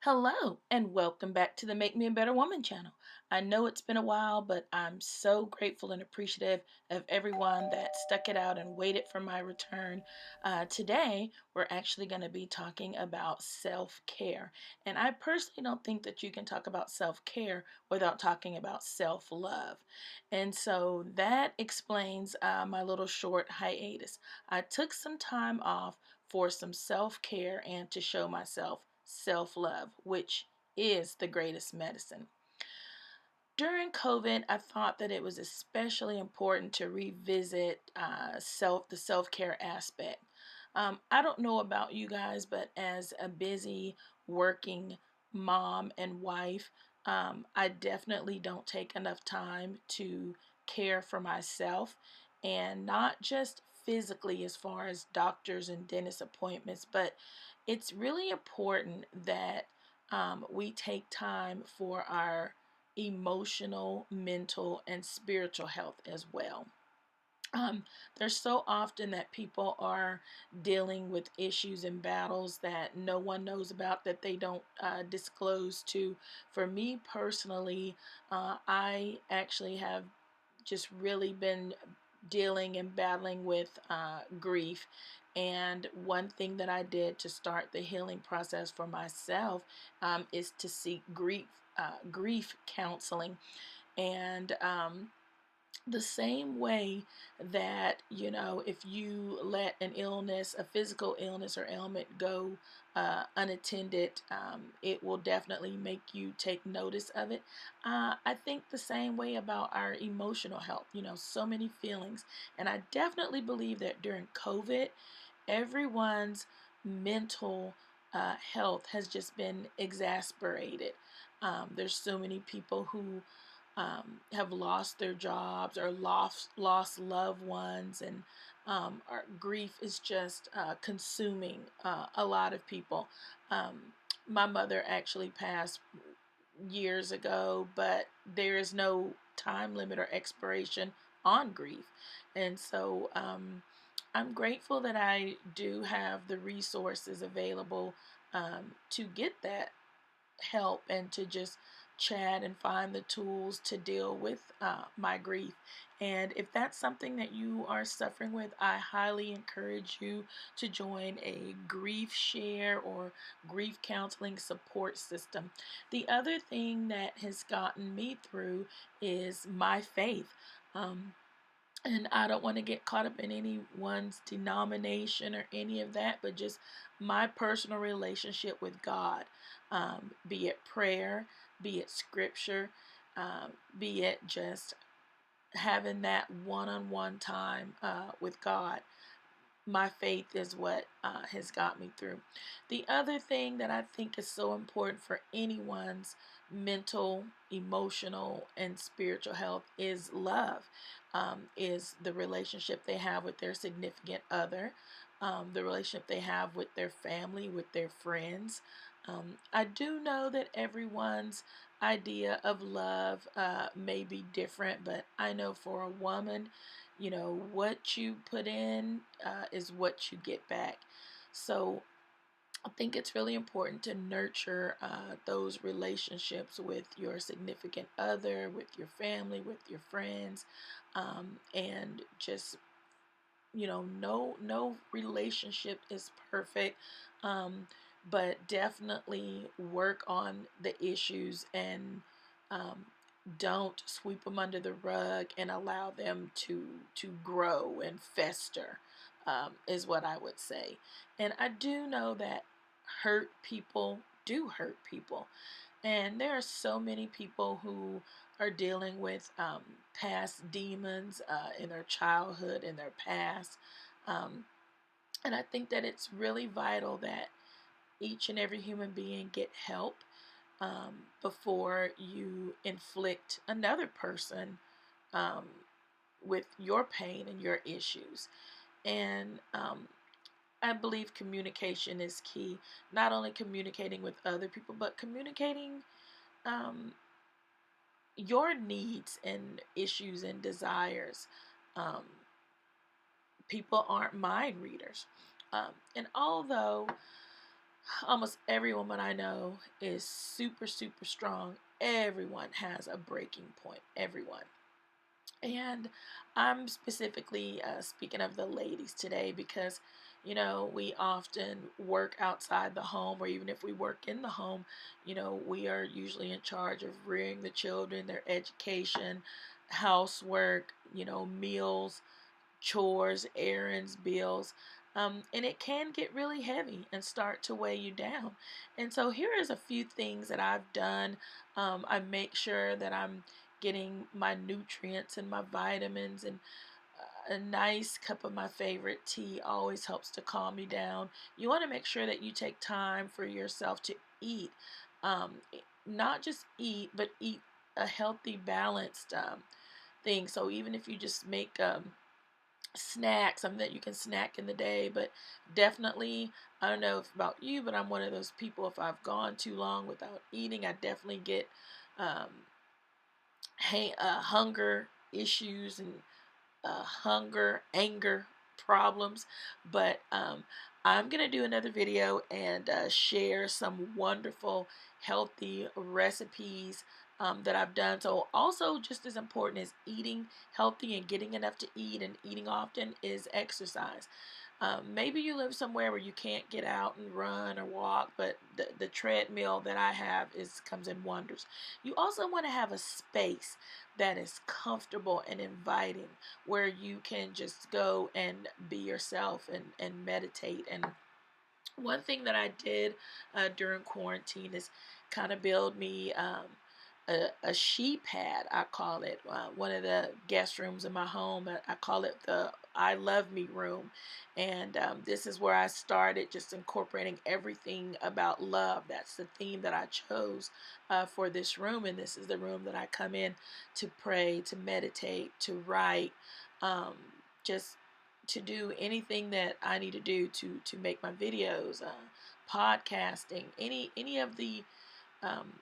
Hello, and welcome back to the Make Me a Better Woman channel. I know it's been a while, but I'm so grateful and appreciative of everyone that stuck it out and waited for my return. Today, we're actually going to be talking about self-care. And I personally don't think that you can talk about self-care without talking about self-love. And so that explains my little short hiatus. I took some time off for some self-care and to show myself self-love, which is the greatest medicine. During COVID, I thought that it was especially important to revisit the self-care aspect. I don't know about you guys, but as a busy working mom and wife, I definitely don't take enough time to care for myself, and not just physically as far as doctors and dentist appointments, but it's really important that we take time for our emotional, mental, and spiritual health as well. There's so often that people are dealing with issues and battles that no one knows about, that they don't disclose to. For me personally, I actually have just really been dealing and battling with grief. And one thing that I did to start the healing process for myself is to seek grief counseling. And the same way that, if you let an illness, a physical illness or ailment go unattended, it will definitely make you take notice of it. I think the same way about our emotional health, so many feelings. And I definitely believe that during COVID, everyone's mental health has just been exasperated. There's so many people who have lost their jobs or lost loved ones, and our grief is just consuming a lot of people. My mother actually passed years ago, but there is no time limit or expiration on grief. And so I'm grateful that I do have the resources available to get that help and to just chat and find the tools to deal with my grief. And if that's something that you are suffering with, I highly encourage you to join a grief share or grief counseling support system. The other thing that has gotten me through is my faith. And I don't want to get caught up in anyone's denomination or any of that, but just my personal relationship with God, be it prayer, be it scripture, be it just having that one-on-one time with God. My faith is what has got me through. The other thing that I think is so important for anyone's mental, emotional, and spiritual health is love, is the relationship they have with their significant other, the relationship they have with their family, with their friends. I do know that everyone's idea of love may be different, but I know for a woman, what you put in is what you get back. So I think it's really important to nurture those relationships with your significant other, with your family, with your friends, and just, no relationship is perfect, um, but definitely work on the issues, and um, don't sweep them under the rug and allow them to grow and fester, is what I would say. And I do know that hurt people do hurt people, and there are so many people who are dealing with past demons in their childhood, in their past. Um, and I think that it's really vital that each and every human being get help before you inflict another person um, with your pain and your issues. And I believe communication is key. Not only communicating with other people, but communicating um, your needs and issues and desires. Um, People aren't mind readers. And although Almost every woman I know is super, super strong. Everyone has a breaking point. Everyone. And I'm specifically speaking of the ladies today because, we often work outside the home, or even if we work in the home, we are usually in charge of rearing the children, their education, housework, meals, chores, errands, bills. And it can get really heavy and start to weigh you down. And so here is a few things that I've done. I make sure that I'm getting my nutrients and my vitamins, and a nice cup of my favorite tea always helps to calm me down. You want to make sure that you take time for yourself to eat. Not just eat, but eat a healthy, balanced thing. So even if you just make snack, something that you can snack in the day, but definitely, I don't know if about you, but I'm one of those people, if I've gone too long without eating, I definitely get um, hunger issues, and hunger, anger problems. But I'm going to do another video and share some wonderful, healthy recipes that I've done. So, also, just as important as eating healthy and getting enough to eat and eating often is exercise. Maybe you live somewhere where you can't get out and run or walk, but the treadmill that I have comes in wonders. You also want to have a space that is comfortable and inviting, where you can just go and be yourself and meditate. And one thing that I did during quarantine is kind of build me a she pad, I call it. One of the guest rooms in my home, I call it the I Love Me room. And this is where I started just incorporating everything about love. That's the theme that I chose for this room. And this is the room that I come in to pray, to meditate, to write, um, just to do anything that I need to do to make my videos, podcasting, any of the um,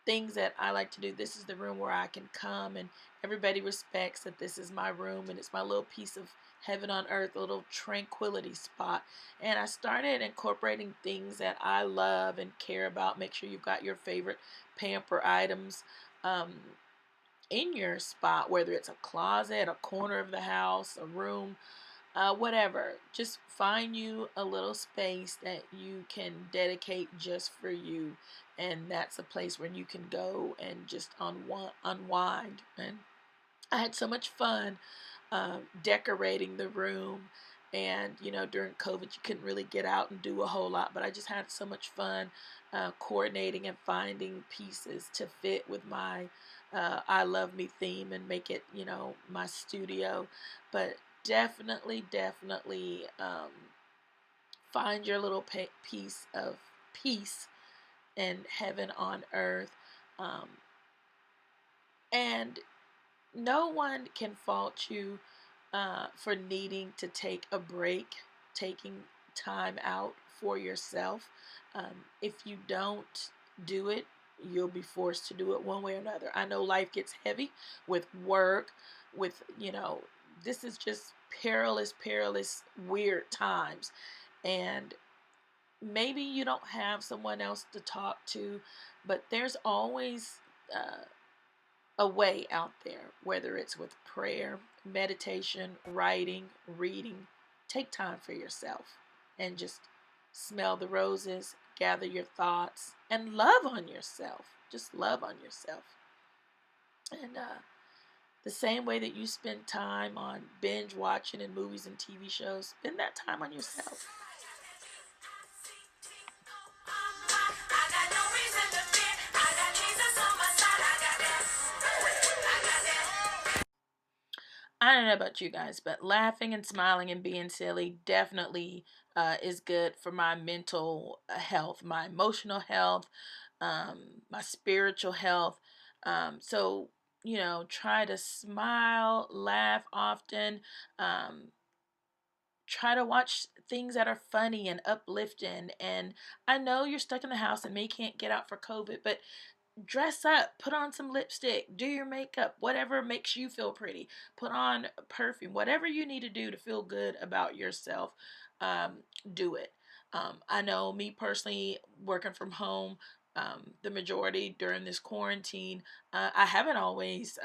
things that I like to do. This is the room where I can come, and everybody respects that this is my room and it's my little piece of heaven on earth, a little tranquility spot. And I started incorporating things that I love and care about. Make sure you've got your favorite pamper items um, in your spot, whether it's a closet, a corner of the house, a room, whatever. Just find you a little space that you can dedicate just for you, and that's a place where you can go and just unwind. And I had so much fun decorating the room. And during COVID, you couldn't really get out and do a whole lot, but I just had so much fun coordinating and finding pieces to fit with my I Love Me theme and make it, my studio. But definitely, definitely find your little piece of peace and heaven on earth. Um, and no one can fault you for needing to take a break, taking time out for yourself. If you don't do it, you'll be forced to do it one way or another. I know life gets heavy with work, with, this is just perilous, perilous, weird times. And maybe you don't have someone else to talk to, but there's always a way out there, whether it's with prayer, meditation, writing, reading. Take time for yourself and just smell the roses, gather your thoughts, and love on yourself. Just love on yourself. And the same way that you spend time on binge watching and movies and TV shows, spend that time on yourself. I don't know about you guys, but laughing and smiling and being silly definitely is good for my mental health, my emotional health, my spiritual health. So, try to smile, laugh often. Um, Try to watch things that are funny and uplifting. And I know you're stuck in the house and may can't get out for COVID, but dress up, put on some lipstick, do your makeup, whatever makes you feel pretty, put on perfume, whatever you need to do to feel good about yourself, um, do it. I know me personally, working from home, the majority during this quarantine, I haven't always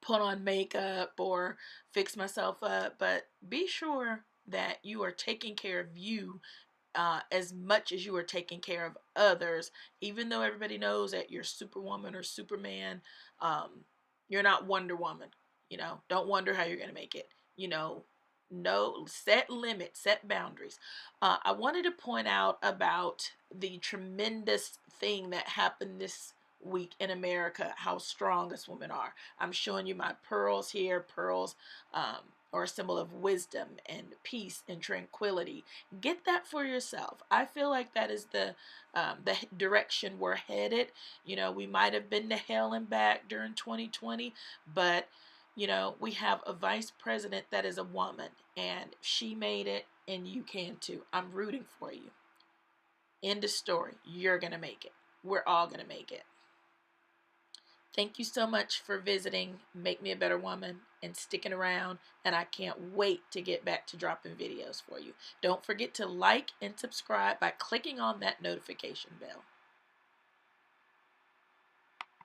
put on makeup or fix myself up, but be sure that you are taking care of you as much as you are taking care of others. Even though everybody knows that you're Superwoman or Superman, um, you're not Wonder Woman. Don't wonder how you're going to make it. You know, no, set limits, set boundaries. I wanted to point out about the tremendous thing that happened this week in America, how strong us women are. I'm showing you my pearls here. Pearls are a symbol of wisdom and peace and tranquility. Get that for yourself. I feel like that is the direction we're headed. We might have been to hell and back during 2020, but we have a vice president that is a woman, and she made it, and you can too. I'm rooting for you. End of story. You're gonna make it. We're all gonna make it. Thank you so much for visiting Make Me a Better Woman and sticking around, and I can't wait to get back to dropping videos for you. Don't forget to like and subscribe by clicking on that notification bell.